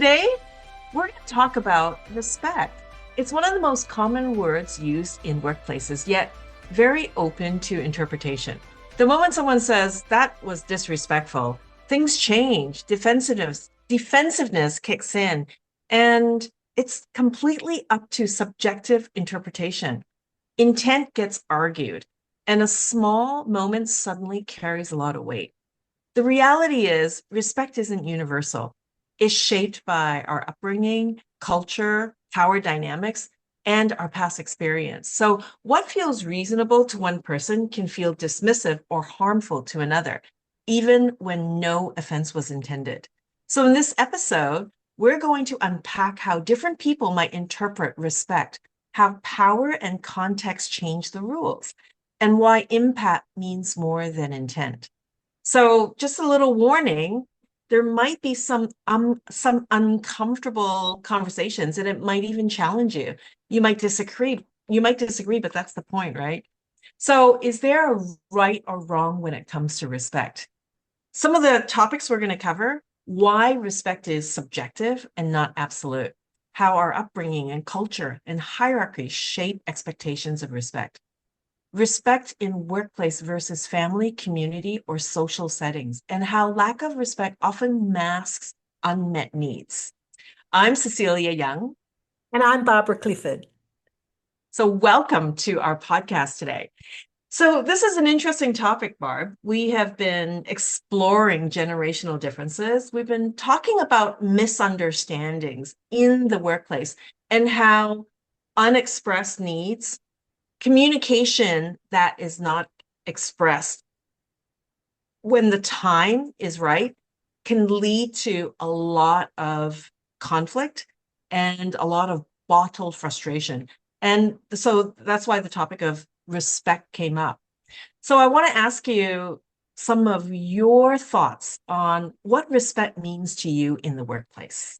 Today, we're going to talk about respect. It's one of the most common words used in workplaces, yet very open to interpretation. The moment someone says that was disrespectful, things change, defensiveness kicks in, and it's completely up to subjective interpretation. Intent gets argued, and a small moment suddenly carries a lot of weight. The reality is, respect isn't universal. It's shaped by our upbringing, culture, power dynamics, and our past experience. So, what feels reasonable to one person can feel dismissive or harmful to another, even when no offense was intended. So, in this episode, we're going to unpack how different people might interpret respect, how power and context change the rules, and why impact means more than intent. So, just a little warning, there might be some uncomfortable conversations, and it might even challenge you. You might disagree. But that's the point, right? So, is there a right or wrong when it comes to respect? Some of the topics we're going to cover: why respect is subjective and not absolute, how our upbringing and culture and hierarchy shape expectations of respect in workplace versus family, community, or social settings, and how lack of respect often masks unmet needs. I'm Cecilia Young. And I'm Barbara Clifford. So, welcome to our podcast today. So, this is an interesting topic, Barb. We have been exploring generational differences. We've been talking about misunderstandings in the workplace and how unexpressed needs, communication that is not expressed when the time is right, can lead to a lot of conflict and a lot of bottled frustration. And so that's why the topic of respect came up. So I want to ask you some of your thoughts on what respect means to you in the workplace.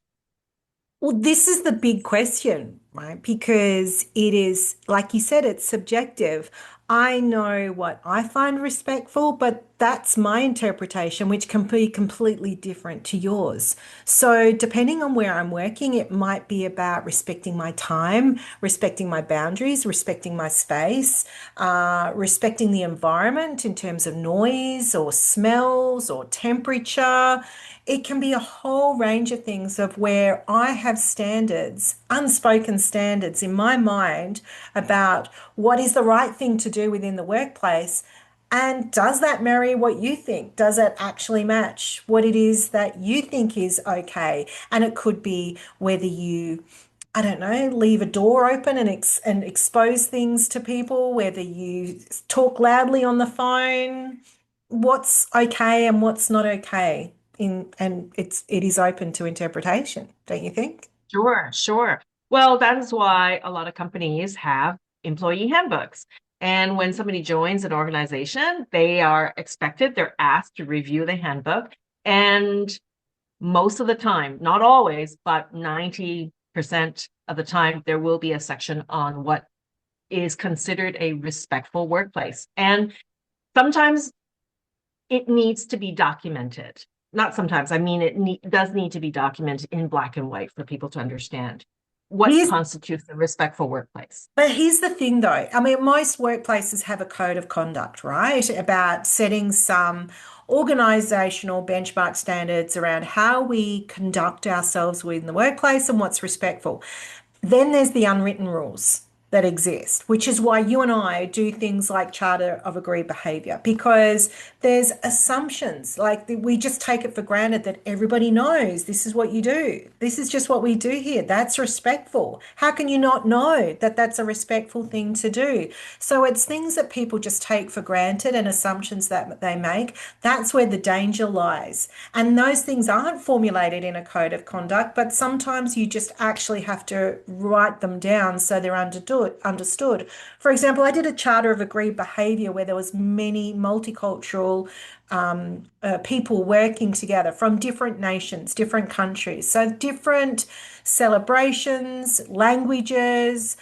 Well, this is the big question, right? Because it is, like you said, it's subjective. I know what I find respectful, but that's my interpretation, which can be completely different to yours. So, depending on where I'm working, it might be about respecting my time, respecting my boundaries, respecting my space, respecting the environment in terms of noise or smells or temperature. It can be a whole range of things of where I have standards, unspoken standards in my mind about what is the right thing to do within the workplace. And does that marry what you think? Does it actually match what it is that you think is okay? And it could be whether you, I don't know, leave a door open and expose things to people, whether you talk loudly on the phone, what's okay and what's not okay and it is open to interpretation, don't you think? Sure, sure. Well, that is why a lot of companies have employee handbooks. And when somebody joins an organization, they're asked to review the handbook. And most of the time, not always, but 90% of the time, there will be a section on what is considered a respectful workplace. And sometimes it needs to be documented. Not sometimes, I mean, does need to be documented in black and white for people to understand what Here's constitutes a respectful workplace. But here's the thing though. I mean, most workplaces have a code of conduct, right? About setting some organizational benchmark standards around how we conduct ourselves within the workplace and what's respectful. Then there's the unwritten rules that exist, which is why you and I do things like Charter of Agreed Behavior, because there's assumptions, like we just take it for granted that everybody knows this is what you do. This is just what we do here. That's respectful. How can you not know that that's a respectful thing to do? So it's things that people just take for granted and assumptions that they make. That's where the danger lies. And those things aren't formulated in a code of conduct, but sometimes you just actually have to write them down so they're understood. For example, I did a charter of agreed behavior where there was many multicultural people working together from different nations, different countries. So different celebrations, languages,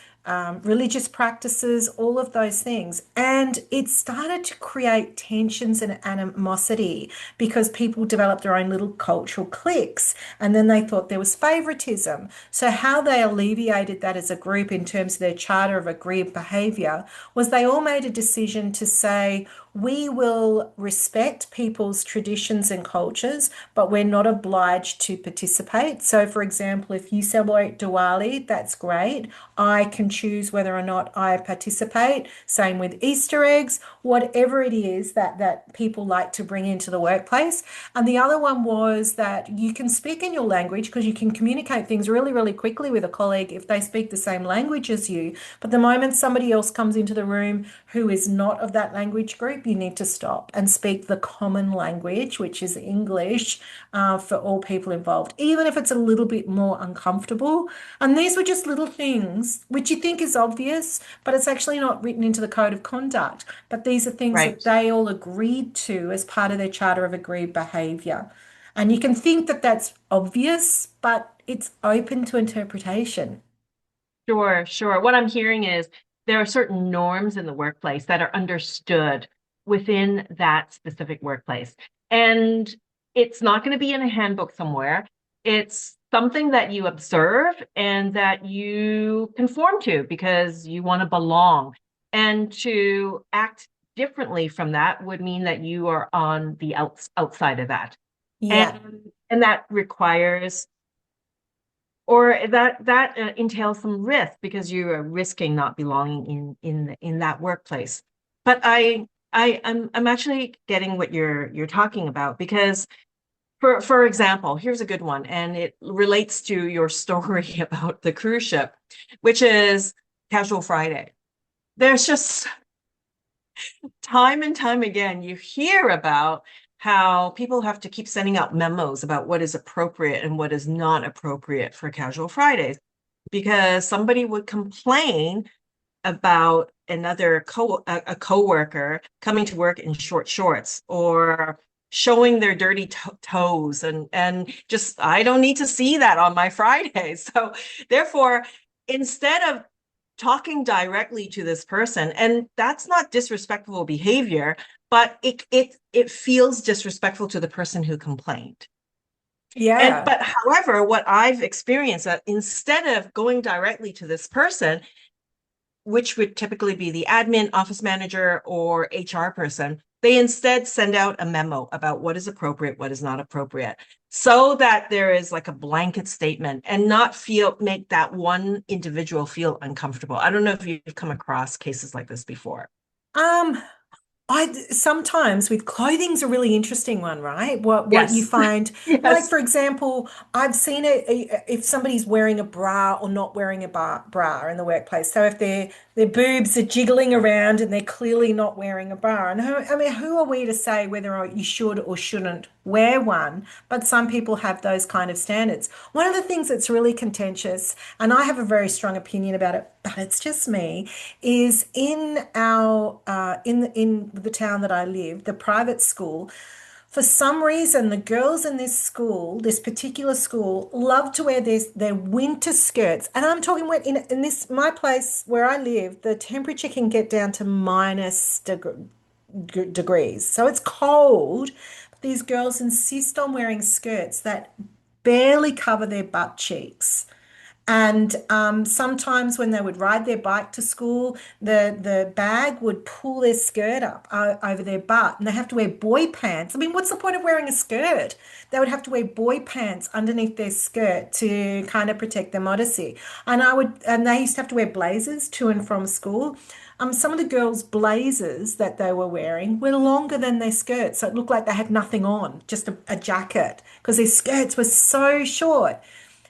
religious practices, all of those things. And it started to create tensions and animosity because people developed their own little cultural cliques. And then they thought there was favoritism. So, how they alleviated that as a group in terms of their charter of agreed behavior was they all made a decision to say, we will respect people's traditions and cultures, but we're not obliged to participate. So, for example, if you celebrate Diwali, that's great. I can choose whether or not I participate. Same with Easter eggs, whatever it is that people like to bring into the workplace. And the other one was that you can speak in your language because you can communicate things really, really quickly with a colleague if they speak the same language as you. But the moment somebody else comes into the room who is not of that language group, you need to stop and speak the common language, which is English, for all people involved, even if it's a little bit more uncomfortable. And these were just little things which you think is obvious, but it's actually not written into the code of conduct. But these are things that Right. they all agreed to as part of their charter of agreed behavior. And you can think that that's obvious, but it's open to interpretation. Sure, sure. What I'm hearing is there are certain norms in the workplace that are understood within that specific workplace. And it's not going to be in a handbook somewhere. It's something that you observe and that you conform to because you want to belong. And to act differently from that would mean that you are on the outside of that. Yeah. And that requires or that entails some risk because you are risking not belonging in that workplace. But I'm actually getting what you're talking about because for example, here's a good one, and it relates to your story about the cruise ship, which is Casual Friday. There's just time and time again, you hear about how people have to keep sending out memos about what is appropriate and what is not appropriate for casual Fridays because somebody would complain about a coworker coming to work in short shorts or showing their dirty toes and just I don't need to see that on my Friday. So therefore, instead of talking directly to this person, and that's not disrespectful behavior, but it feels disrespectful to the person who complained. And Yeah. but however, what I've experienced that instead of going directly to this person, which would typically be the admin, office manager, or HR person, they instead send out a memo about what is appropriate, what is not appropriate, so that there is like a blanket statement and not make that one individual feel uncomfortable. I don't know if you've come across cases like this before. Um, I sometimes with clothing's a really interesting one, right? What you Yes. find, like Yes. for example, I've seen it if somebody's wearing a bra or not wearing a bra in the workplace. So if their boobs are jiggling around and they're clearly not wearing a bra, and I mean, who are we to say whether you should or shouldn't wear one? But some people have those kind of standards. One of the things that's really contentious, and I have a very strong opinion about it, but it's just me, is in our in the town that I live, the private school. For some reason, the girls in this school, this particular school, love to wear their winter skirts. And I'm talking when in this my place where I live, the temperature can get down to minus degrees. So it's cold. But these girls insist on wearing skirts that barely cover their butt cheeks. And sometimes when they would ride their bike to school, the bag would pull their skirt up over their butt, and they have to wear boy pants. I mean, what's the point of wearing a skirt? They would have to wear boy pants underneath their skirt to kind of protect their modesty. And they used to have to wear blazers to and from school. Some of the girls' blazers that they were wearing were longer than their skirts, so it looked like they had nothing on, just a jacket, because their skirts were so short.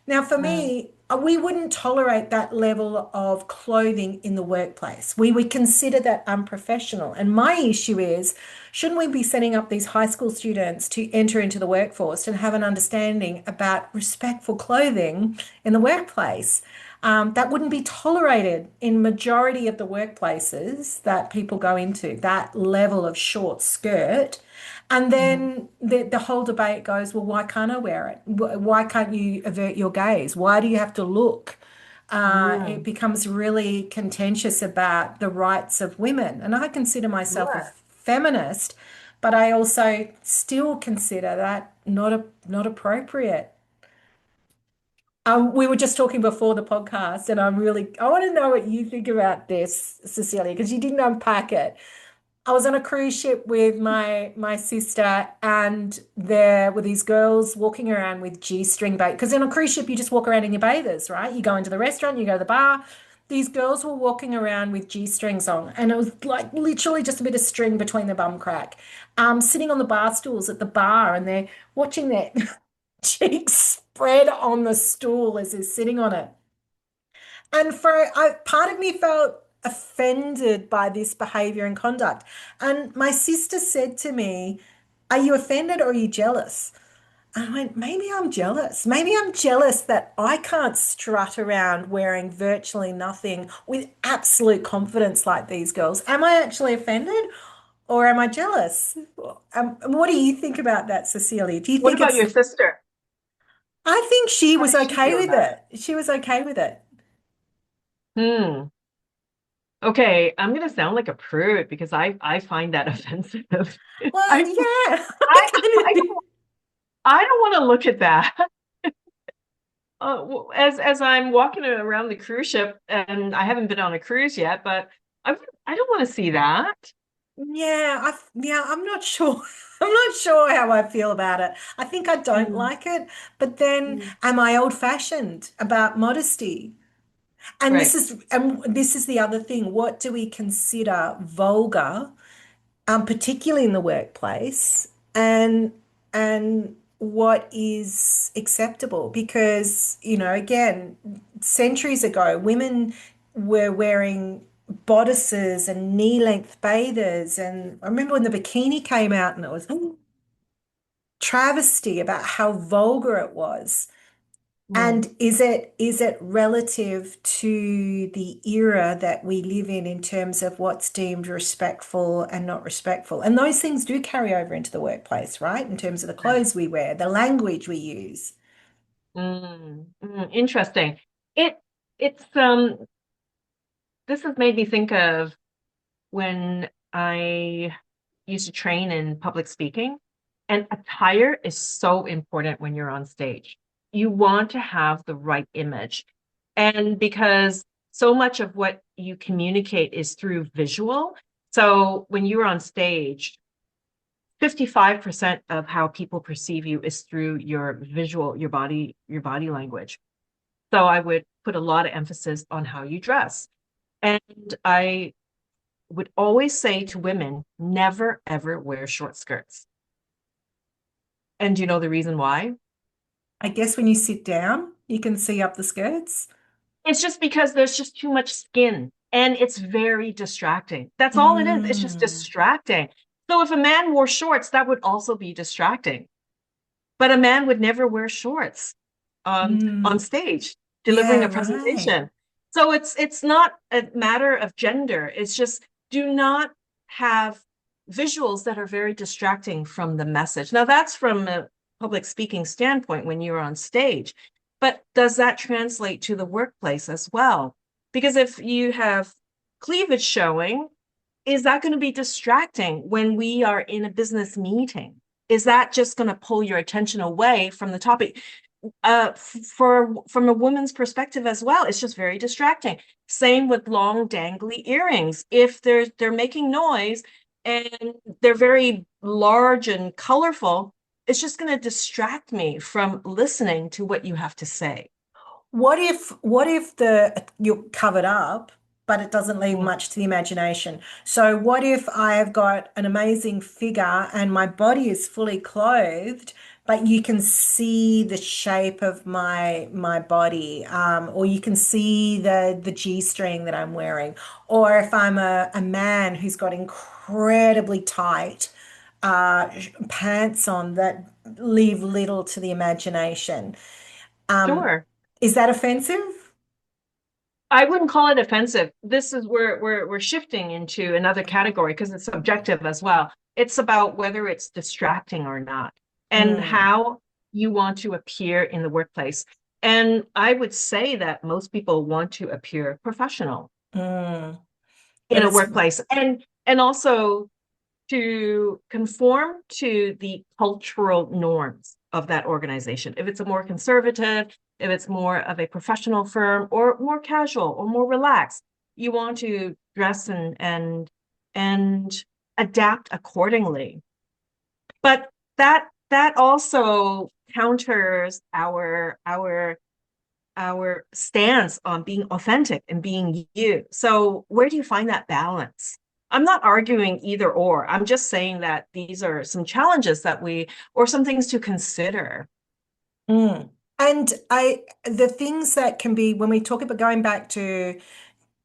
Now, for Mm. me, we wouldn't tolerate that level of clothing in the workplace. We would consider that unprofessional. And my issue is, shouldn't we be setting up these high school students to enter into the workforce and have an understanding about respectful clothing in the workplace? That wouldn't be tolerated in majority of the workplaces that people go into, that level of short skirt. And Mhm. then the whole debate goes, well, why can't I wear it? Why can't you avert your gaze? Why do you have to look? It Mm, becomes really contentious about the rights of women. And I consider myself a sure. feminist, but I also still consider that not appropriate. We were just talking before the podcast, and I want to know what you think about this, Cecilia, because you didn't unpack it. I was on a cruise ship with my sister, and there were these girls walking around with G-string bait. Because on a cruise ship, you just walk around in your bathers, right? You go into the restaurant, you go to the bar. These girls were walking around with G-strings on, and it was like literally just a bit of string between the bum crack. Sitting on the bar stools at the bar, and they're watching their cheeks spread on the stool as they're sitting on it. And part of me felt offended by this behavior and conduct. And my sister said to me, "Are you offended or are you jealous?" And I went, "Maybe I'm jealous. Maybe I'm jealous that I can't strut around wearing virtually nothing with absolute confidence like these girls. Am I actually offended or am I jealous?" What do you think about that, Cecilia? Do you What think about it's, your sister? I think she How was did she okay feel with about it? it. She was okay with it. Hmm. Okay, I'm gonna sound like a prude because I find that offensive. Well, I yeah, I I I kind of, I don't want to look at that. As I'm walking around the cruise ship, and I haven't been on a cruise yet, but I don't want to see that. yeah, I'm not sure. I'm not sure how I feel about it. I think I don't Mm, like it, but then mm, am I old-fashioned about modesty? right. And this is the other thing. What do we consider vulgar? Particularly in the workplace, and what is acceptable. Because, again, centuries ago, women were wearing bodices and knee-length bathers, and I remember when the bikini came out, and it was travesty about how vulgar it was. Mm, And is it relative to the era that we live in terms of what's deemed respectful and not respectful? And those things do carry over into the workplace, right? In terms of the right. clothes we wear, the language we use. Interesting. It it's this has made me think of when I used to train in public speaking, and attire is so important when you're on stage. You want to have the right image. And because so much of what you communicate is through visual, so when you're on stage, 55% of how people perceive you is through your visual, your body language. So I would put a lot of emphasis on how you dress. And I would always say to women, never ever wear short skirts. And do you know the reason why? I guess when you sit down, you can see up the skirts. It's just because there's just too much skin and it's very distracting. That's all it is. It's just Mm, distracting. So if a man wore shorts, that would also be distracting. But a man would never wear shorts on mm, stage delivering yeah, a right. presentation. So it's not a matter of gender. It's just do not have visuals that are very distracting from the message. Now that's from a public speaking standpoint when you're on stage, but does that translate to the workplace as well? Because if you have cleavage showing, is that going to be distracting when we are in a business meeting? Is that just going to pull your attention away from the topic? For from a woman's perspective as well, it's just very distracting. Same with long dangly earrings. If they're making noise and they're very large and colorful, it's just going to distract me from listening to what you have to say. What if the you're covered up, but it doesn't leave Mm, much to the imagination? So what if I've got an amazing figure and my body is fully clothed, but you can see the shape of my body, or you can see the G-string that I'm wearing, or if I'm a man who's got incredibly tight pants on that leave little to the imagination. Um, sure. is that offensive? I wouldn't call it offensive. This is where we're shifting into another category because it's subjective as well. It's about whether it's distracting or not and Mm, how you want to appear in the workplace. And I would say that most people want to appear professional Mm. in But a it's workplace and also to conform to the cultural norms of that organization. If it's a more conservative, if it's more of a professional firm or more casual or more relaxed, you want to dress and adapt accordingly. But that also counters our stance on being authentic and being you. So where do you find that balance? I'm not arguing either or. I'm just saying that these are some challenges that or some things to consider. Mm. And the things that can be, when we talk about going back to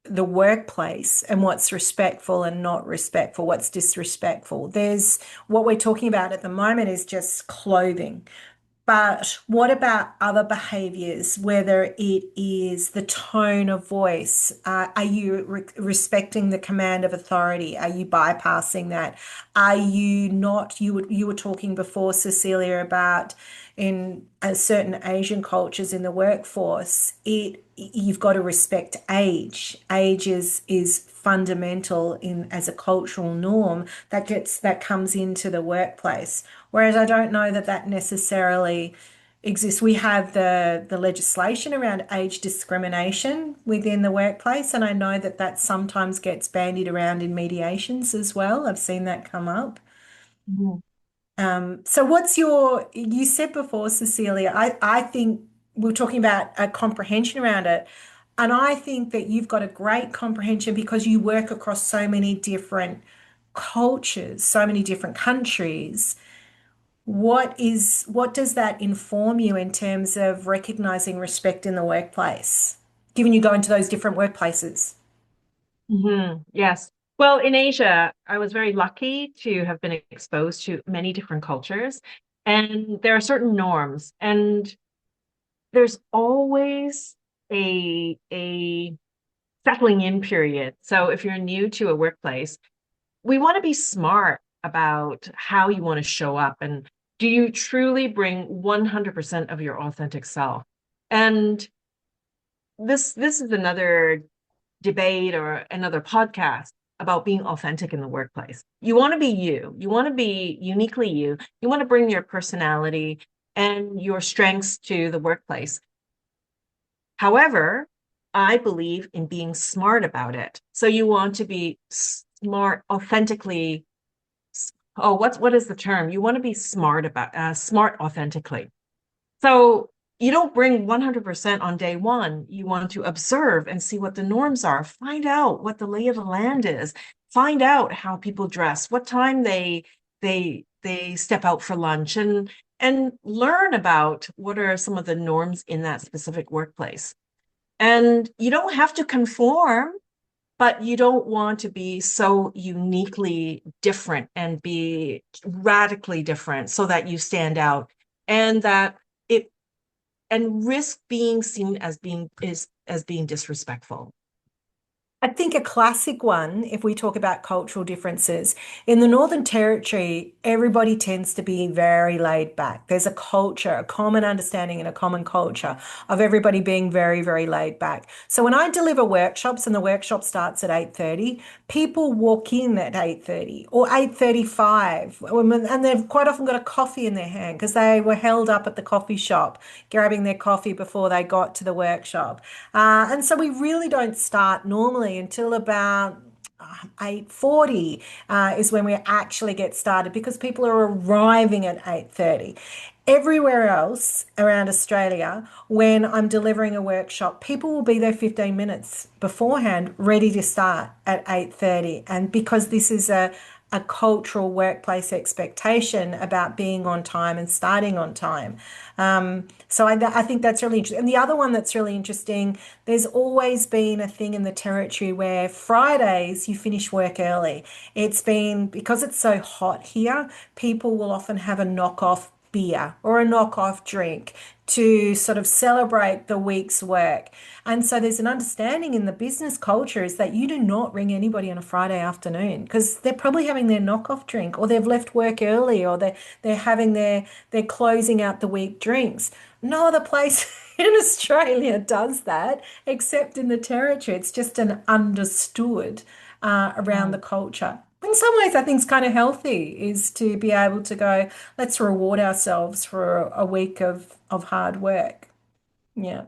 the workplace and what's respectful and not respectful, what's disrespectful, there's what we're talking about at the moment is just clothing. But what about other behaviors, whether it is the tone of voice? Are you respecting the command of authority? Are you bypassing that? Are you not? You were talking before, Cecilia, about in certain Asian cultures in the workforce, you've got to respect age. Age is fundamental in as a cultural norm that comes into the workplace. Whereas I don't know that that necessarily exists. We have the legislation around age discrimination within the workplace, and I know that that sometimes gets bandied around in mediations as well. I've seen that come up. Mhm. So you said before, Cecilia, I think we are talking about a comprehension around it. And I think that you've got a great comprehension because you work across so many different cultures, so many different countries. What does that inform you in terms of recognizing respect in the workplace, given you go into those different workplaces? Yes. Well, in Asia, I was very lucky to have been exposed to many different cultures, and there are certain norms, and there's always a settling in period. So if you're new to a workplace, we want to be smart about how you want to show up and do you truly bring 100% of your authentic self? And this is another debate or another podcast about being authentic in the workplace. You want to be you. You want to be uniquely you. You want to bring your personality and your strengths to the workplace. However, I believe in being smart about it. So you want to be smart, authentically. Oh, what is the term? You want to be smart authentically. So you don't bring 100% on day one. You want to observe and see what the norms are. Find out what the lay of the land is. Find out how people dress, what time they step out for lunch, and learn about what are some of the norms in that specific workplace. And you don't have to conform, but you don't want to be so uniquely different and be radically different so that you stand out and that it and risk being seen as being disrespectful. I think a classic one, if we talk about cultural differences, in the Northern Territory, everybody tends to be very laid back. There's a culture, a common understanding and a common culture of everybody being very, very laid back. So when I deliver workshops and the workshop starts at 8:30, people walk in at 8:30 or 8:35, and they've quite often got a coffee in their hand because they were held up at the coffee shop grabbing their coffee before they got to the workshop. And so we really don't start normally until about 8:40 is when we actually get started because people are arriving at 8:30. Everywhere else around Australia, when I'm delivering a workshop, people will be there 15 minutes beforehand, ready to start at 8:30. And because this is a cultural workplace expectation about being on time and starting on time. So I think that's really interesting. And the other one that's really interesting, there's always been a thing in the territory where Fridays you finish work early. It's been because it's so hot here, people will often have a knock off beer or a knockoff drink to sort of celebrate the week's work. And so there's an understanding in the business culture is that you do not ring anybody on a Friday afternoon because they're probably having their knockoff drink or they've left work early or they're having they're closing out the week drinks. No other place in Australia does that except in the territory. It's just an understood around the Right. culture. In some ways, I think it's kind of healthy is to be able to go, let's reward ourselves for a week of hard work. Yeah.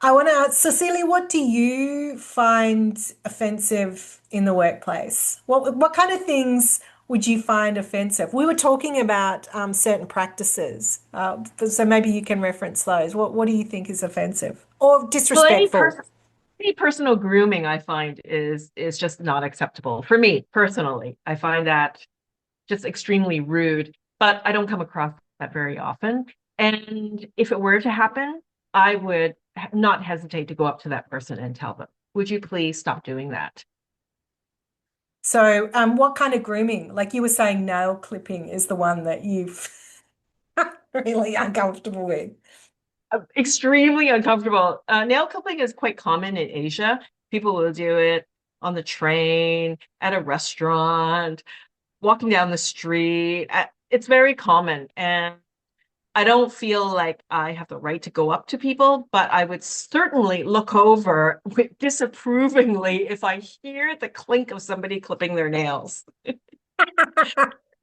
I want to ask, Cecilia, what do you find offensive in the workplace? What kind of things would you find offensive? We were talking about certain practices, so maybe you can reference those. What do you think is offensive or Well, disrespectful? any personal grooming I find is just not acceptable for me personally. I find that just extremely rude, but I don't come across that very often. And if it were to happen, I would not hesitate to go up to that person and tell them, would you please stop doing that? So, what kind of grooming? Like you were saying, nail clipping is the one that you've really uncomfortable with. Extremely uncomfortable. Nail clipping is quite common in Asia. People will do it on the train, at a restaurant, walking down the street. It's very common. And I don't feel like I have the right to go up to people, but I would certainly look over disapprovingly if I hear the clink of somebody clipping their nails.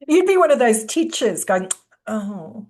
You'd be one of those teachers going, oh.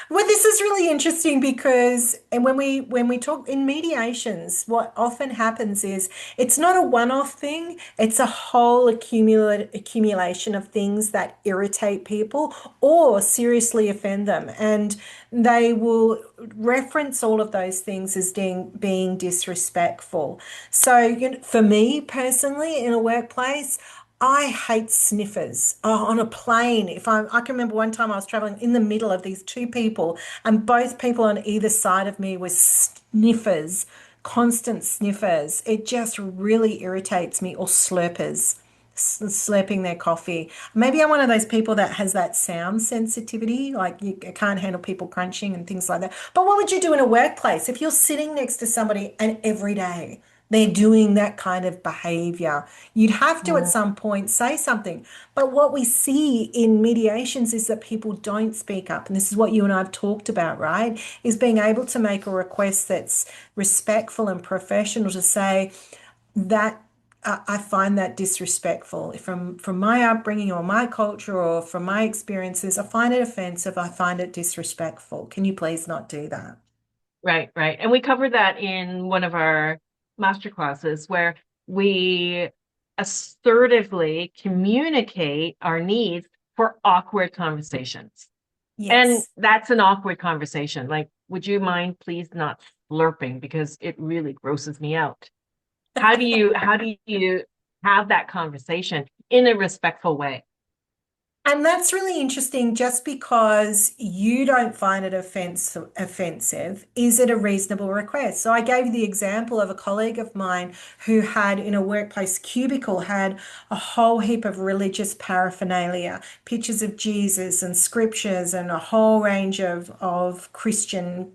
Well, this is really interesting because, and when we talk in mediations, what often happens is it's not a one-off thing, it's a whole accumulation of things that irritate people or seriously offend them. And they will reference all of those things as being disrespectful. So, for me personally, in a workplace, I hate sniffers. Oh, on a plane. I can remember one time I was traveling in the middle of these two people, and both people on either side of me were sniffers, constant sniffers. It just really irritates me. Or slurpers, slurping their coffee. Maybe I'm one of those people that has that sound sensitivity, like you can't handle people crunching and things like that. But what would you do in a workplace if you're sitting next to somebody and every day they're doing that kind of behavior? You'd have to at Mm. some point say something. But what we see in mediations is that people don't speak up. And this is what you and I have talked about, right? Is being able to make a request that's respectful and professional to say that I find that disrespectful from my upbringing or my culture or from my experiences. I find it offensive. I find it disrespectful. Can you please not do that? Right, right. And we covered that in one of our master classes where we assertively communicate our needs for awkward conversations. And Yes. that's an awkward conversation. Like, would you mind please not slurping because it really grosses me out? How do you have that conversation in a respectful way? And that's really interesting. Just because you don't find it offensive, is it a reasonable request? So I gave you the example of a colleague of mine who had in a workplace cubicle had a whole heap of religious paraphernalia, pictures of Jesus and scriptures and a whole range of Christian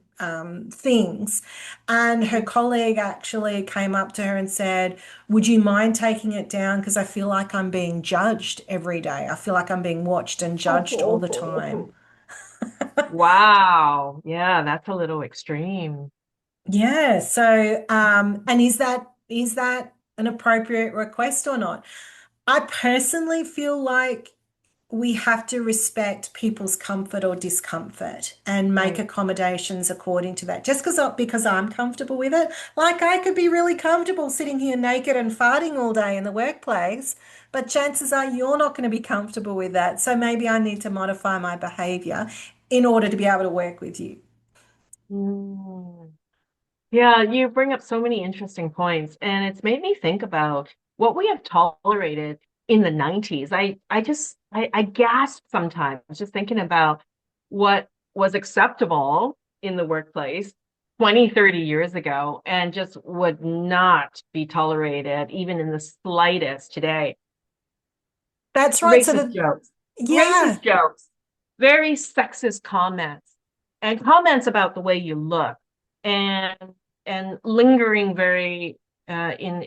things. And her colleague actually came up to her and said, would you mind taking it down? Because I feel like I'm being judged every day. I feel like I'm being watched and judged all the time. Wow. Yeah, that's a little extreme. Yeah. So, and is that an appropriate request or not? I personally feel like we have to respect people's comfort or discomfort and make Right. accommodations according to that. Just because I'm comfortable with it, like I could be really comfortable sitting here naked and farting all day in the workplace, but chances are you're not going to be comfortable with that. So maybe I need to modify my behavior in order to be able to work with you. Mm. Yeah, you bring up so many interesting points, and it's made me think about what we have tolerated in the 90s. I gasp sometimes just thinking about what was acceptable in the workplace 20, 30 years ago and just would not be tolerated even in the slightest today. That's right. So Racist the jokes. yeah. Racist jokes. very sexist comments and comments about the way you look and lingering very in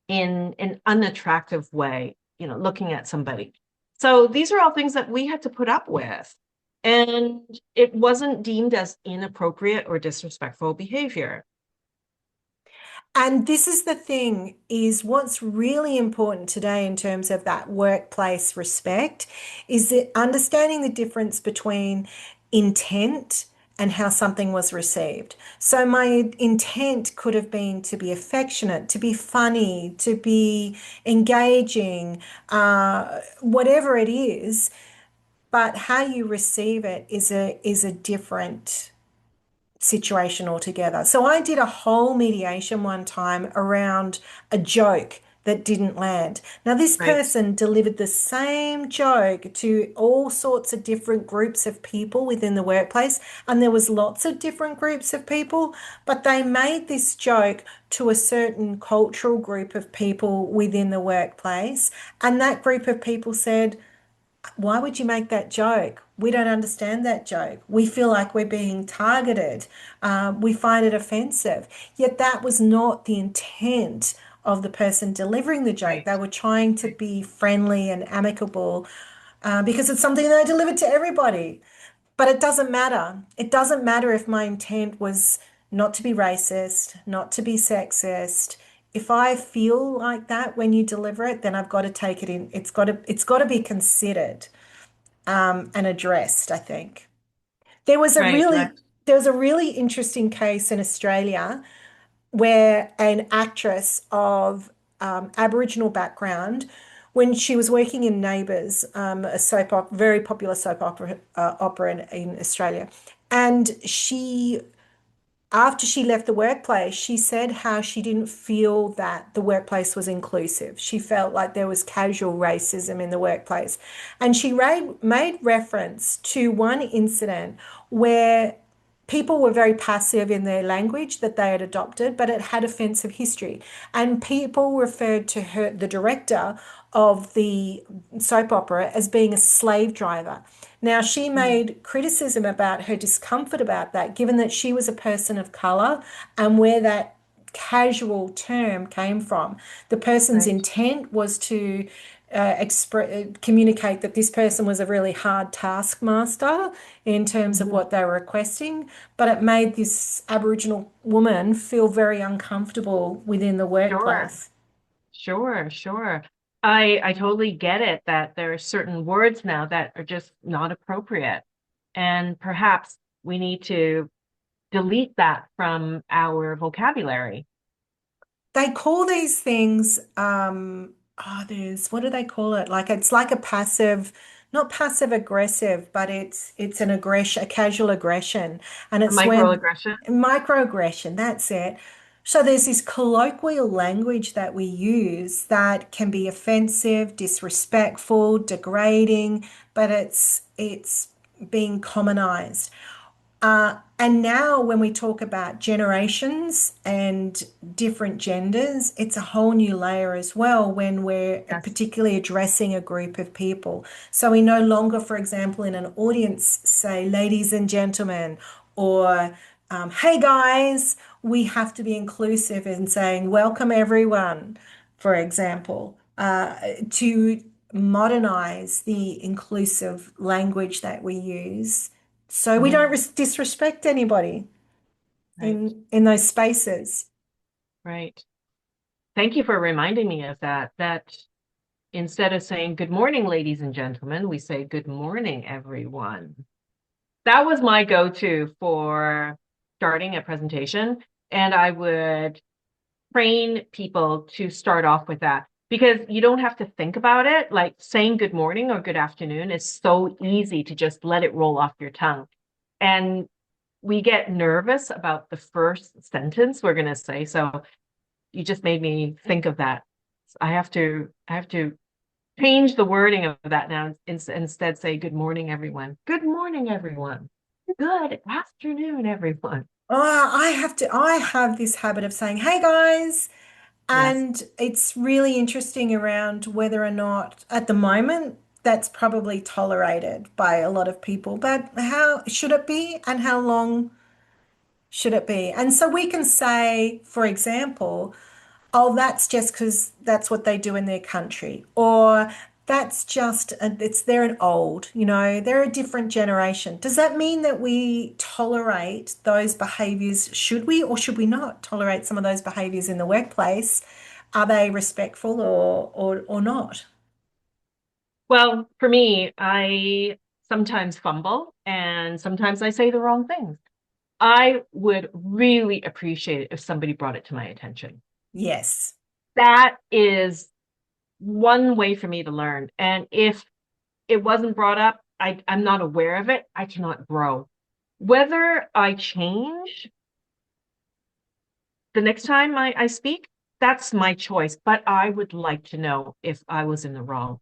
an unattractive way, looking at somebody. So these are all things that we had to put up with. And it wasn't deemed as inappropriate or disrespectful behavior. And this is the thing, is what's really important today in terms of that workplace respect is that understanding the difference between intent and how something was received. So my intent could have been to be affectionate, to be funny, to be engaging, whatever it is, but how you receive it is a different situation altogether. So I did a whole mediation one time around a joke that didn't land. Now, this Right. person delivered the same joke to all sorts of different groups of people within the workplace, and there was lots of different groups of people, but they made this joke to a certain cultural group of people within the workplace, and that group of people said, why would you make that joke? We don't understand that joke. We feel like we're being targeted. We find it offensive. Yet that was not the intent of the person delivering the joke. Right. They were trying to be friendly and amicable because it's something they delivered to everybody. But it doesn't matter. It doesn't matter if my intent was not to be racist, not to be sexist. If I feel like that when you deliver it, then I've got to take it in. It's got to be considered and addressed, I think. There was a Right. Right. really there was a really interesting case in Australia where an actress of Aboriginal background, when she was working in Neighbours, a soap opera, very popular soap opera in Australia, and she after she left the workplace, she said how she didn't feel that the workplace was inclusive. She felt like there was casual racism in the workplace. And she made reference to one incident where people were very passive in their language that they had adopted, but it had offensive history. And people referred to her, the director of the soap opera, as being a slave driver. Now, she Mm. made criticism about her discomfort about that, given that she was a person of color and where that casual term came from. The person's Right. intent was to communicate that this person was a really hard taskmaster in terms of Mhm. what they were requesting, but it made this Aboriginal woman feel very uncomfortable within the Sure. workplace. Sure. Sure. I totally get it that there are certain words now that are just not appropriate. And perhaps we need to delete that from our vocabulary. They call these things, there's, what do they call it? Like it's like a passive, not passive aggressive, but it's an aggression, a casual aggression. And A it's when microaggression. microaggression, that's it. So there's this colloquial language that we use that can be offensive, disrespectful, degrading, but it's being commonized. And now, when we talk about generations and different genders, it's a whole new layer as well when we're Yes. particularly addressing a group of people. So we no longer, for example, in an audience, say, ladies and gentlemen, or hey guys, we have to be inclusive in saying, welcome everyone, for example, to modernize the inclusive language that we use so we don't Mhm. disrespect anybody Right. in those spaces. Right. Thank you for reminding me of that. That instead of saying good morning, ladies and gentlemen, we say good morning, everyone. That was my go-to for starting a presentation. And I would train people to start off with that because you don't have to think about it. Like saying good morning or good afternoon is so easy to just let it roll off your tongue. And we get nervous about the first sentence we're going to say. So you just made me think of that. I have to change the wording of that now. Instead say good morning, everyone. Good morning, everyone. Good afternoon, everyone. I have this habit of saying, hey guys, Yes. and it's really interesting around whether or not at the moment that's probably tolerated by a lot of people. But how should it be, and how long should it be? And so we can say, for example, oh, that's just because that's what they do in their country, or that's just, it's they're an old, they're a different generation. Does that mean that we tolerate those behaviors? Should we or should we not tolerate some of those behaviors in the workplace? Are they respectful or not? Well, for me, I sometimes fumble and sometimes I say the wrong things. I would really appreciate it if somebody brought it to my attention. Yes. That is one way for me to learn. And if it wasn't brought up, I'm not aware of it, I cannot grow. Whether I change the next time I speak, that's my choice. But I would like to know if I was in the wrong.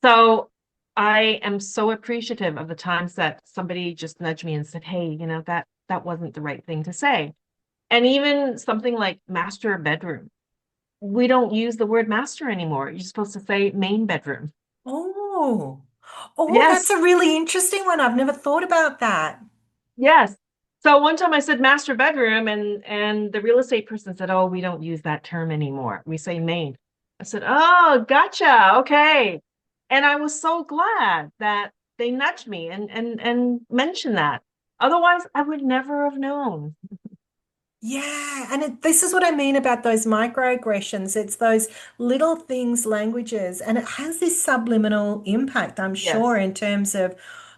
So I am so appreciative of the times that somebody just nudged me and said, "Hey, that wasn't the right thing to say." And even something like master bedroom. We don't use the word master anymore. You're supposed to say main bedroom. Oh, oh, that's Yes, a really interesting one. I've never thought about that. yes. So one time I said master bedroom and the real estate person said, "Oh, we don't use that term anymore. We say main." I said, "Oh, gotcha. Okay." And I was so glad that they nudged me and mentioned that. Otherwise, I would never have known. Yeah, and this is what I mean about those microaggressions. It's those little things, languages, and it has this subliminal impact, I'm sure, Yes. in terms of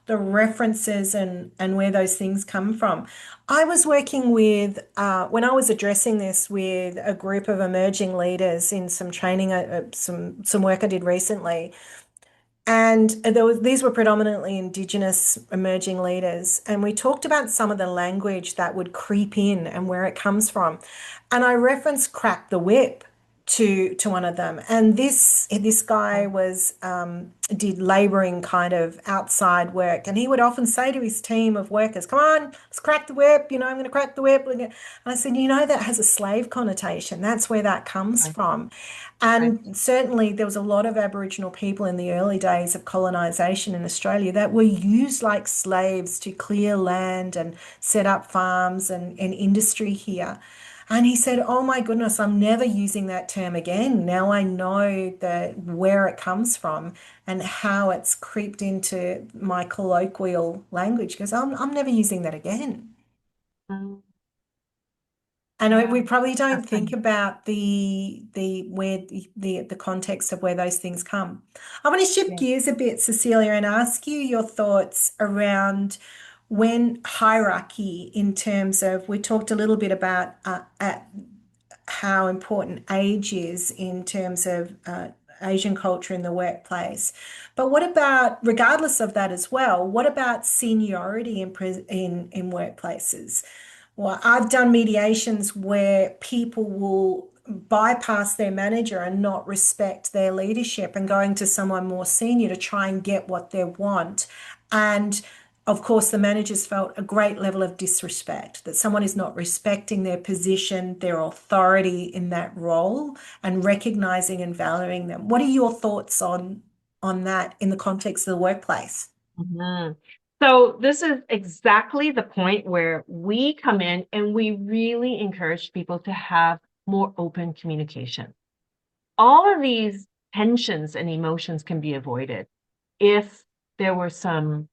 the references and where those things come from. I was working with when I was addressing this with a group of emerging leaders in some training, some work I did recently. And these were predominantly Indigenous emerging leaders. And we talked about some of the language that would creep in and where it comes from. And I referenced crack the whip to one of them. And this guy was did laboring kind of outside work. And he would often say to his team of workers, "Come on, let's crack the whip. I'm going to crack the whip." And I said, that has a slave connotation. That's where that comes Right, from. right. And certainly there was a lot of Aboriginal people in the early days of colonisation in Australia that were used like slaves to clear land and set up farms and industry here. And he said, "Oh my goodness, I'm never using that term again. Now I know that where it comes from and how it's creeped into my colloquial language because I'm never using that again." Mm, And we yeah, probably don't think fascinating. about the where the context of where those things come. I want to shift Yeah. gears a bit, Cecilia, and ask you your thoughts around when hierarchy in terms of we talked a little bit about how important age is in terms of Asian culture in the workplace. But what about, regardless of that as well, what about seniority in workplaces? Well, I've done mediations where people will bypass their manager and not respect their leadership and going to someone more senior to try and get what they want. And of course, the managers felt a great level of disrespect that someone is not respecting their position, their authority in that role, and recognizing and valuing them. What are your thoughts on that in the context of the workplace? Mhm. So this is exactly the point where we come in and we really encourage people to have more open communication. All of these tensions and emotions can be avoided if there were some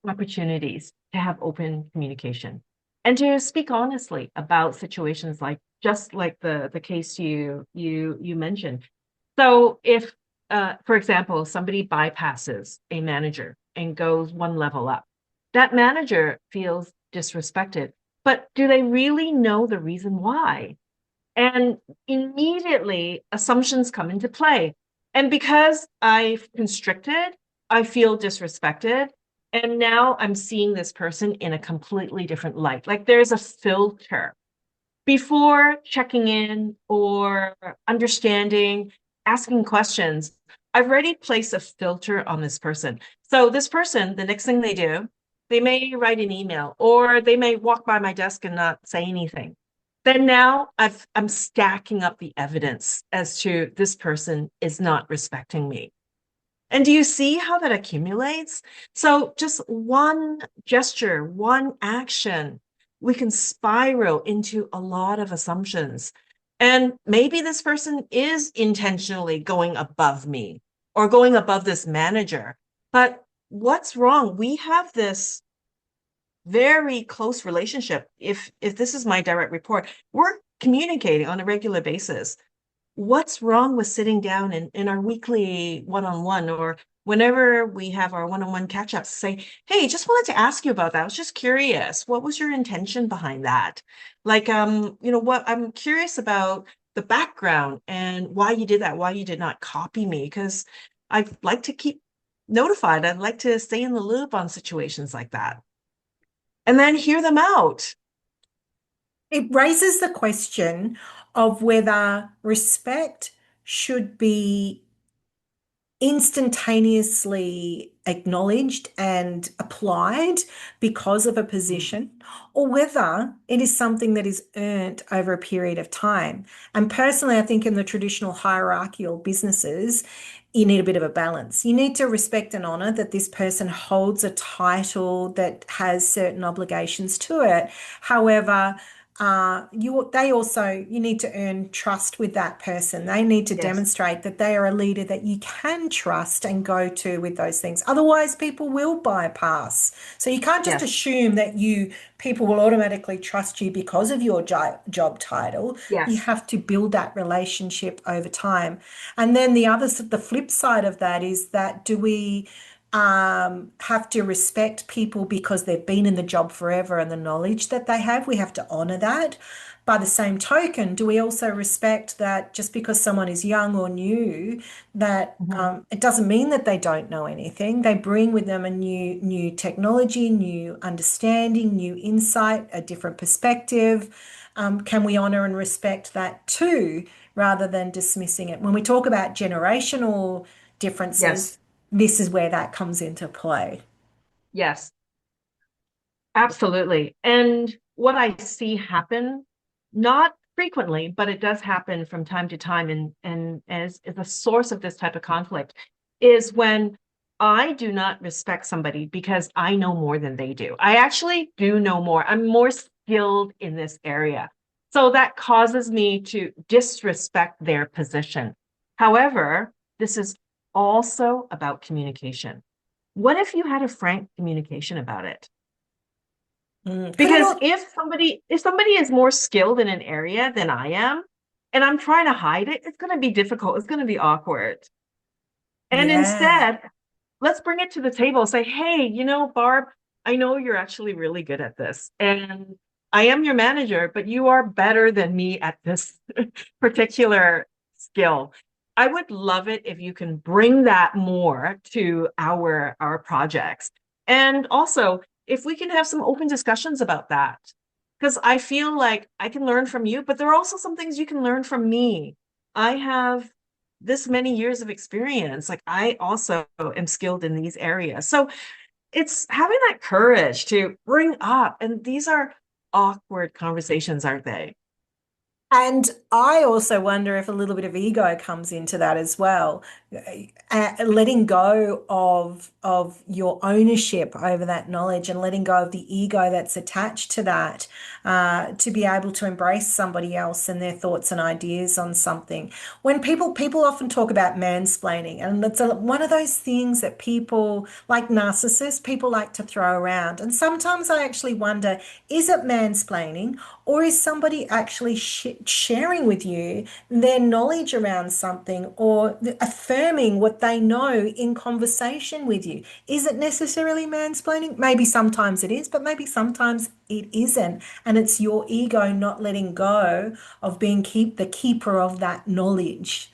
opportunities to have open communication and to speak honestly about situations like just like the case you mentioned. So if for example somebody bypasses a manager and goes one level up, that manager feels disrespected, but do they really know the reason why? And immediately assumptions come into play. And because I've constricted, I feel disrespected. And now I'm seeing this person in a completely different light. Like there's a filter before checking in or understanding, asking questions. I've already placed a filter on this person. So this person, the next thing they do, they may write an email or they may walk by my desk and not say anything. Then now I'm stacking up the evidence as to this person is not respecting me. And do you see how that accumulates? So just one gesture, one action, we can spiral into a lot of assumptions. And maybe this person is intentionally going above me or going above this manager. But what's wrong? We have this very close relationship. If this is my direct report, we're communicating on a regular basis. What's wrong with sitting down in our weekly one-on-one or whenever we have our one-on-one catch-ups, say, hey, just wanted to ask you about that. I was just curious. What was your intention behind that? Like, what I'm curious about the background and why you did that, why you did not copy me, because I'd like to keep notified. I'd like to stay in the loop on situations like that. And then hear them out. It raises the question of whether respect should be instantaneously acknowledged and applied because of a position, or whether it is something that is earned over a period of time. And personally, I think in the traditional hierarchical businesses, you need a bit of a balance. You need to respect and honor that this person holds a title that has certain obligations to it. However, you need to earn trust with that person. They need to Yes, demonstrate that they are a leader that you can trust and go to with those things. Otherwise, people will bypass. So you can't just yes, assume that people will automatically trust you because of your job title. You yes, have to build that relationship over time. And then the flip side of that is that do we have to respect people because they've been in the job forever and the knowledge that they have? We have to honor that. By the same token, do we also respect that just because someone is young or new, that mhm, it doesn't mean that they don't know anything? They bring with them a new technology, new understanding, new insight, a different perspective. Can we honor and respect that too, rather than dismissing it? When we talk about generational yes, differences, this is where that comes into play. yes. Absolutely. And what I see happen, not frequently, but it does happen from time to time, and as a source of this type of conflict, is when I do not respect somebody because I know more than they do. I actually do know more. I'm more skilled in this area. So that causes me to disrespect their position. However, this is also about communication. What if you had a frank communication about it? Put it Because all, if somebody is more skilled in an area than I am, and I'm trying to hide it, it's going to be difficult. It's going to be awkward. And yeah. instead, let's bring it to the table. Say, hey, Barb, I know you're actually really good at this. And I am your manager, but you are better than me at this particular skill. I would love it if you can bring that more to our projects. And also, if we can have some open discussions about that. Because I feel like I can learn from you, but there are also some things you can learn from me. I have this many years of experience. Like I also am skilled in these areas. So it's having that courage to bring up, and these are awkward conversations, aren't they? And I also wonder if a little bit of ego comes into that as well. Letting go of your ownership over that knowledge and letting go of the ego that's attached to that, to be able to embrace somebody else and their thoughts and ideas on something. When people often talk about mansplaining, and it's one of those things that people like narcissists, people like to throw around. And sometimes I actually wonder, is it mansplaining? Or is somebody actually sharing with you their knowledge around something or affirming what they know in conversation with you? Is it necessarily mansplaining? Maybe sometimes it is, but maybe sometimes it isn't. And it's your ego not letting go of being the keeper of that knowledge.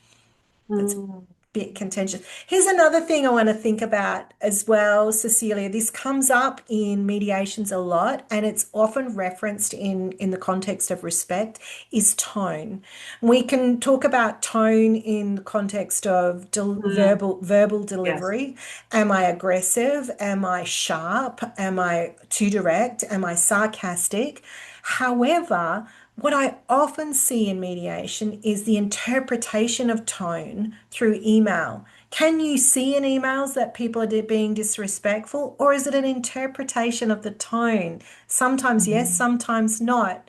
That's Mm, bit contentious. Here's another thing I want to think about as well, Cecilia. This comes up in mediations a lot, and it's often referenced in the context of respect, is tone. We can talk about tone in the context of mm, verbal yes. delivery. Am I aggressive? Am I sharp? Am I too direct? Am I sarcastic? However, what I often see in mediation is the interpretation of tone through email Can you see in emails that people are being disrespectful, or is it an interpretation of the tone? Sometimes yes, Mhm. sometimes not.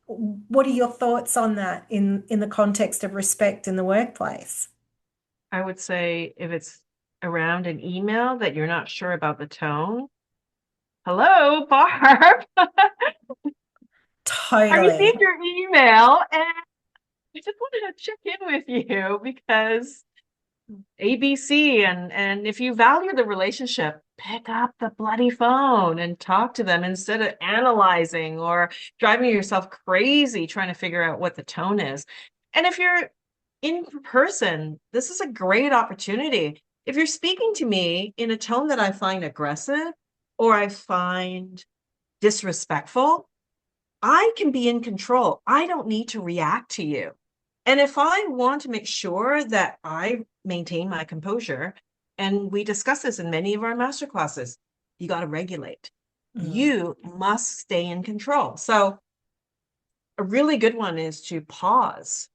What are your thoughts on that in the context of respect in the workplace? I would say if it's around an email that you're not sure about the tone, hello, Barb. I Totally. received your email and I just wanted to check in with you because ABC and if you value the relationship, pick up the bloody phone and talk to them instead of analyzing or driving yourself crazy trying to figure out what the tone is. And if you're in person, this is a great opportunity. If you're speaking to me in a tone that I find aggressive or I find disrespectful, I can be in control. I don't need to react to you. And if I want to make sure that I maintain my composure, and we discuss this in many of our master classes, you got to regulate. Mm. You must stay in control. So, a really good one is to pause,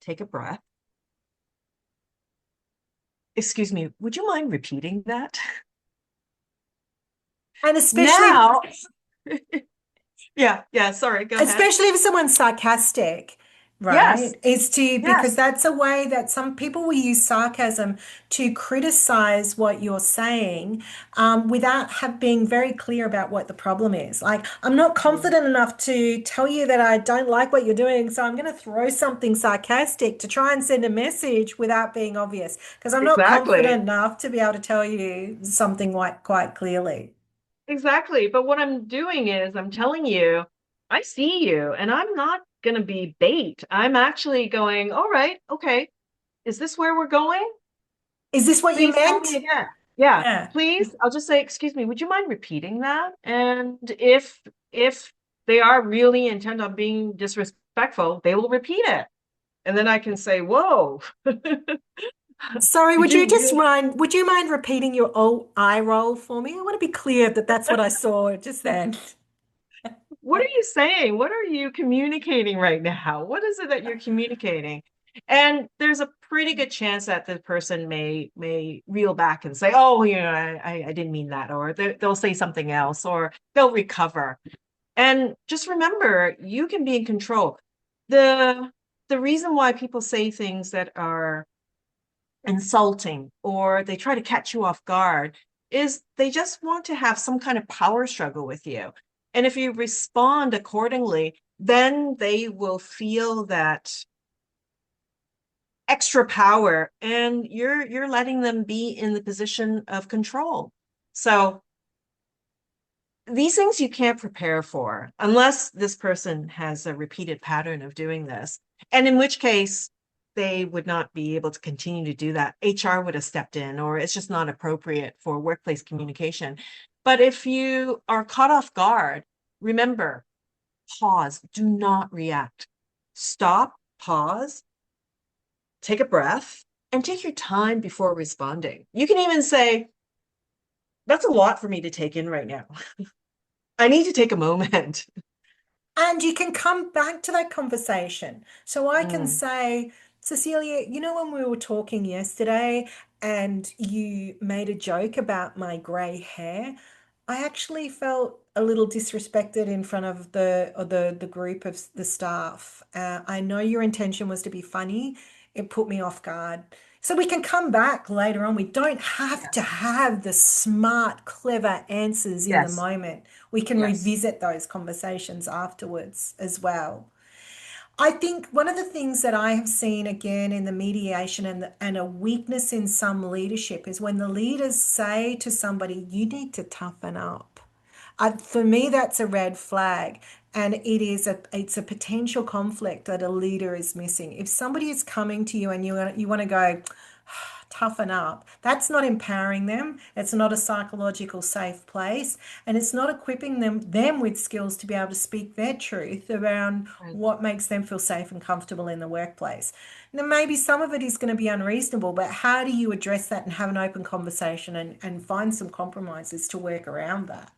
take a breath. Excuse me, would you mind repeating that? And especially Now, yeah, sorry, go ahead. especially if someone's sarcastic, Yes, right? Is to because yes, that's a way that some people will use sarcasm to criticize what you're saying, without have being very clear about what the problem is. Like, I'm not mm, confident enough to tell you that I don't like what you're doing, so I'm going to throw something sarcastic to try and send a message without being obvious, because I'm not exactly. confident enough to be able to tell you something quite clearly. Exactly. But what I'm doing is I'm telling you, I see you, and I'm not going to be bait. I'm actually going, all right, okay, is this where we're going? Is this what you Please tell me meant? again. Yeah, Yeah. please. I'll just say, excuse me, would you mind repeating that? And if they are really intent on being disrespectful, they will repeat it. And then I can say, whoa, Sorry, did you really? would you mind repeating your eye roll for me? I want to be clear that that's what I saw just then. What are you saying? What are you communicating right now? What is it that you're communicating? And there's a pretty good chance that the person may reel back and say, "Oh, I didn't mean that," or they'll say something else, or they'll recover. And just remember, you can be in control. The the reason why people say things that are insulting or they try to catch you off guard is they just want to have some kind of power struggle with you. And if you respond accordingly, then they will feel that extra power and you're letting them be in the position of control. So these things you can't prepare for unless this person has a repeated pattern of doing this. And in which case, they would not be able to continue to do that. HR would have stepped in, or it's just not appropriate for workplace communication. But if you are caught off guard, remember, pause, do not react. Stop, pause, take a breath, and take your time before responding. You can even say, that's a lot for me to take in right now. I need to take a moment. And you can come back to that conversation. So I can Mm. say, Cecilia, you know, when we were talking yesterday and you made a joke about my grey hair, I actually felt a little disrespected in front of the group of the staff. I know your intention was to be funny. It put me off guard. So we can come back later on. We don't have to Yes. have the smart, clever answers in the Yes. moment. We can Yes. revisit those conversations afterwards as well. I think one of the things that I have seen again in the mediation and a weakness in some leadership is when the leaders say to somebody, you need to toughen up. For me, that's a red flag. And it's a potential conflict that a leader is missing. If somebody is coming to you and you want to go, toughen up. That's not empowering them. It's not a psychological safe place, and it's not equipping them with skills to be able to speak their truth around Right. what makes them feel safe and comfortable in the workplace. Now, maybe some of it is going to be unreasonable, but how do you address that and have an open conversation and find some compromises to work around that?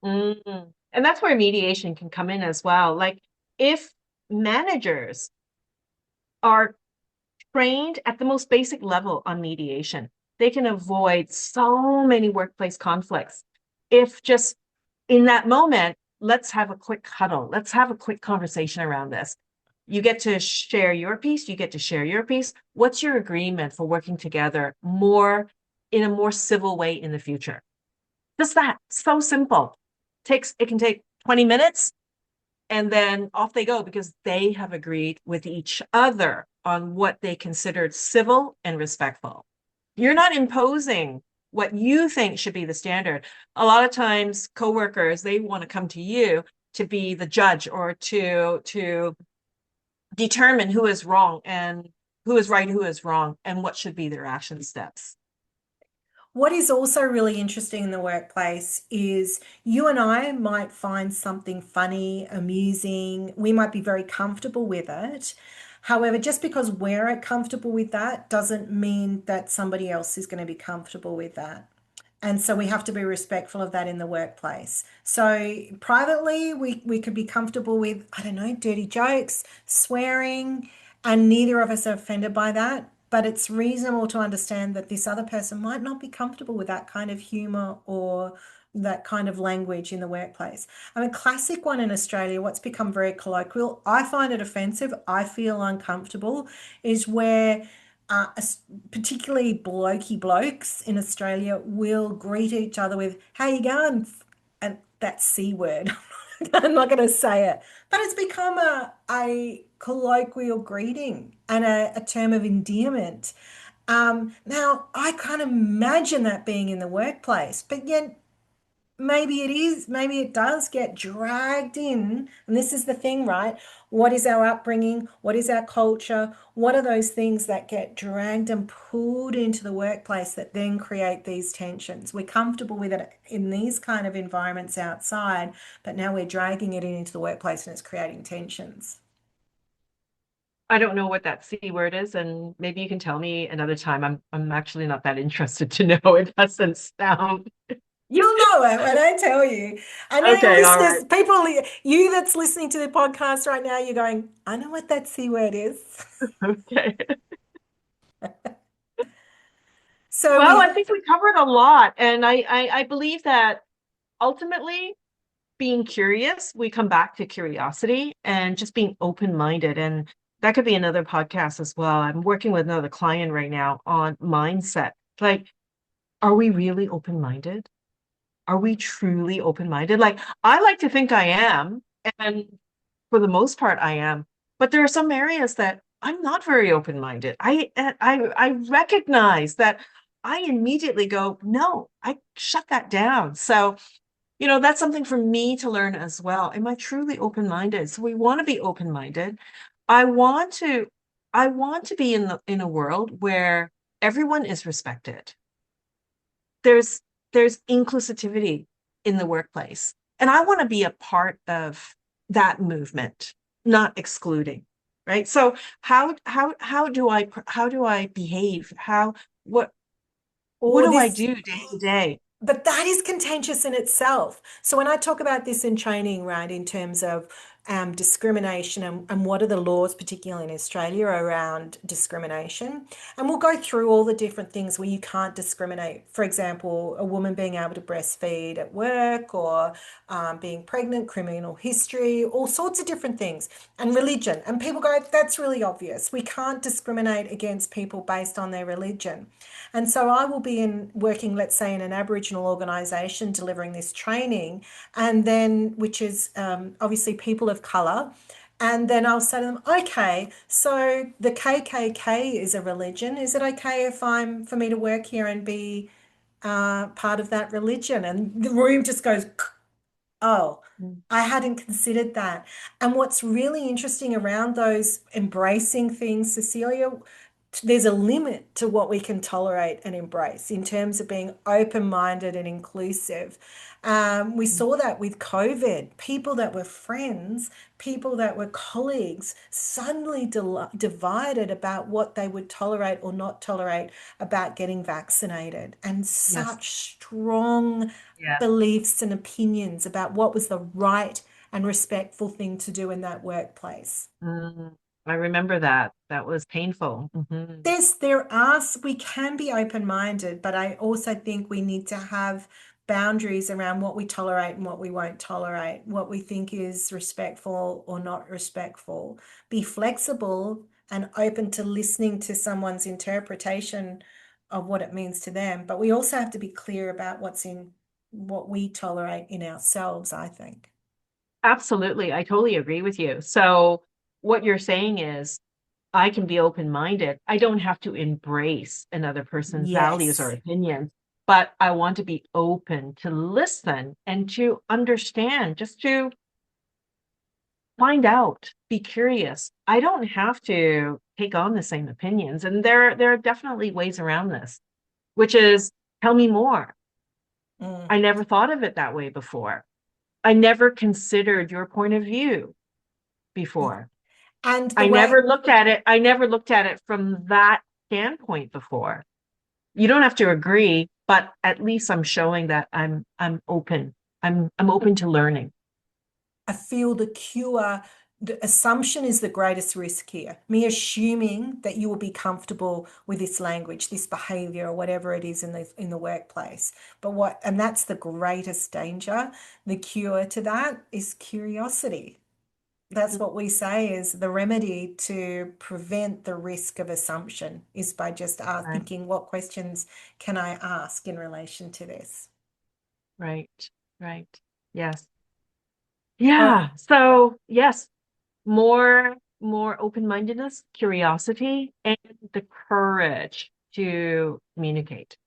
Mm. And that's where mediation can come in as well. Like if managers are trained at the most basic level on mediation, they can avoid so many workplace conflicts. If just in that moment, let's have a quick huddle, let's have a quick conversation around this. You get to share your piece, you get to share your piece. What's your agreement for working together more in a more civil way in the future? Just that, so simple. It can take 20 minutes and then off they go because they have agreed with each other on what they considered civil and respectful. You're not imposing what you think should be the standard. A lot of times coworkers, they want to come to you to be the judge or to determine who is wrong and who is right, who is wrong, and what should be their action steps. What is also really interesting in the workplace is you and I might find something funny, amusing. We might be very comfortable with it. However, just because we're comfortable with that doesn't mean that somebody else is going to be comfortable with that. And so we have to be respectful of that in the workplace. So privately, we could be comfortable with, I don't know, dirty jokes, swearing, and neither of us are offended by that. But it's reasonable to understand that this other person might not be comfortable with that kind of humor or that kind of language in the workplace. I mean, classic one in Australia, what's become very colloquial, I find it offensive, I feel uncomfortable, is where particularly blokey blokes in Australia will greet each other with, "How you going?" And that C word. I'm not going to say it, but it's become a colloquial greeting and a term of endearment. Now, I can't imagine that being in the workplace, but yet maybe it is, maybe it does get dragged in. And this is the thing, right? What is our upbringing? What is our culture? What are those things that get dragged and pulled into the workplace that then create these tensions? We're comfortable with it in these kind of environments outside, but now we're dragging it into the workplace and it's creating tensions. I don't know what that C word is, and maybe you can tell me another time. I'm actually not that interested to know. It doesn't sound You'll know it when I tell you. And any okay. All listeners, right. people, you that's listening to the podcast right now, you're going, I know what that C word is. Okay. So Well, we, I think we covered a lot, and I believe that ultimately being curious, we come back to curiosity and just being open-minded. And that could be another podcast as well. I'm working with another client right now on mindset. Like, are we really open-minded? Are we truly open-minded? Like, I like to think I am, and for the most part, I am. But there are some areas that I'm not very open-minded. I recognize that I immediately go, no, I shut that down. So, that's something for me to learn as well. Am I truly open-minded? So we want to be open-minded. I want to, I want to be in a world where everyone is respected. There's inclusivity in the workplace. And I want to be a part of that movement, not excluding, right? So how do I behave? What what or do I this do day to day? But that is contentious in itself. So when I talk about this in training, right, in terms of discrimination and what are the laws, particularly in Australia, around discrimination, and we'll go through all the different things where you can't discriminate. For example, a woman being able to breastfeed at work or being pregnant, criminal history, all sorts of different things, and religion. And people go, that's really obvious. We can't discriminate against people based on their religion. And so I will be in working, let's say, in an Aboriginal organisation delivering this training, and then which is obviously people of colour. And then I'll say to them, okay, so the KKK is a religion. Is it okay if for me to work here and be part of that religion? And the room just goes, oh, Mm. I hadn't considered that. And what's really interesting around those embracing things, Cecilia, there's a limit to what we can tolerate and embrace in terms of being open-minded and inclusive. We saw that with COVID. People that were friends, people that were colleagues, suddenly divided about what they would tolerate or not tolerate about getting vaccinated, and Yes. such strong Yeah. beliefs and opinions about what was the right and respectful thing to do in that workplace. Mm. I remember that. That was painful. We can be open-minded, but I also think we need to have boundaries around what we tolerate and what we won't tolerate, what we think is respectful or not respectful. Be flexible and open to listening to someone's interpretation of what it means to them. But we also have to be clear about what's in what we tolerate in ourselves, I think. Absolutely. I totally agree with you. So what you're saying is I can be open-minded. I don't have to embrace another person's values or Yes. opinions, but I want to be open to listen and to understand, just to find out, be curious. I don't have to take on the same opinions. And there are definitely ways around this, which is tell me more. Mm. I never thought of it that way before. I never considered your point of view before. And the way I never looked at it from that standpoint before. You don't have to agree, but at least I'm showing that I'm open. I'm open to learning. I feel the assumption is the greatest risk here. Me assuming that you will be comfortable with this language, this behavior, or whatever it is in the workplace. And that's the greatest danger. The cure to that is curiosity. That's what we say is the remedy to prevent the risk of assumption is by just Right, thinking, what questions can I ask in relation to this? right, right. Yes. Oh, Yeah. So yes, more open-mindedness, curiosity, and the courage to communicate.